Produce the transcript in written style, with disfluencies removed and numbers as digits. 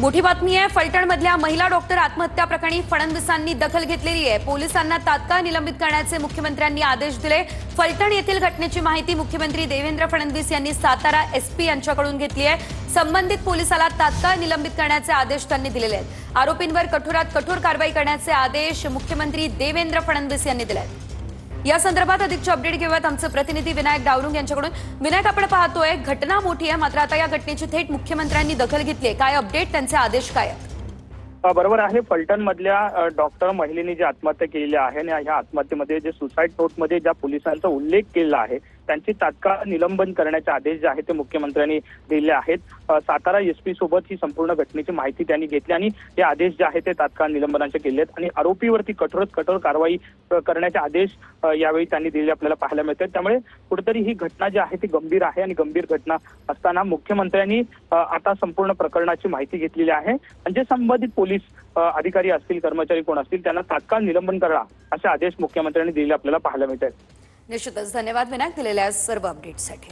मोठी बातमी आहे। फलटणमधल्या महिला डॉक्टर आत्महत्या प्रकरणी फडणवीसांनी दखल घेतलेली आहे। पोलिसांना तात्काळ निलंबित करण्याचे मुख्यमंत्र्यांनी आदेश दिले। फलटण येथील घटनेची माहिती मुख्यमंत्री देवेंद्र फडणवीस यांनी सातारा एसपी यांच्याकडून घेतली आहे। संबंधित पोलिसाला तात्काळ निलंबित करण्याचे आदेश त्यांनी दिलेले आहेत। आरोपींवर कठोरात कठोर कारवाई करण्याचे आदेश मुख्यमंत्री देवेंद्र फडणवीस यांनी दिले आहेत। या संदर्भात अधिकचे अपडेट घेऊयात आमचे प्रतिनिधी विनायक डावरुंग यांच्याकडून। विनायक, आपण पाहतोय घटना मोठी आहे, मात्र आता या घटनेची थेट मुख्यमंत्र्यांनी दखल घेतली आहे। काय अपडेट, त्यांचे आदेश काय आहेत? बरोबर आहे। फलटण मधल्या डॉक्टर महिलेने जी आत्महत्या केलेली आहे आणि ह्या आत्महत्येमध्ये जे सुसाईड नोटमध्ये ज्या पोलिसांचा उल्लेख केला आहे त्यांची तात्काळ निलंबन करण्याचे आदेश जे आहेत ते मुख्यमंत्र्यांनी दिले आहेत। सातारा एसपी सोबत ही संपूर्ण घटनेची माहिती त्यांनी घेतली आणि हे आदेश जे आहेत ते तात्काळ निलंबनाचे केले आहेत आणि आरोपीवरती कठोरात कठोर कारवाई करण्याचे आदेश यावेळी त्यांनी दिले आपल्याला पाहायला मिळतात। त्यामुळे कुठेतरी ही घटना जी आहे ती गंभीर आहे आणि गंभीर घटना असताना मुख्यमंत्र्यांनी आता संपूर्ण प्रकरणाची माहिती घेतलेली आहे आणि जे संबंधित पोलीस अधिकारी असतील, कर्मचारी कोण असतील त्यांना तात्काळ निलंबन करा असे आदेश मुख्यमंत्र्यांनी दिले आपल्याला पाहायला मिळतात। निश्चितच धन्यवाद विनायक दिलेल्या सर्व अपडेट्ससाठी।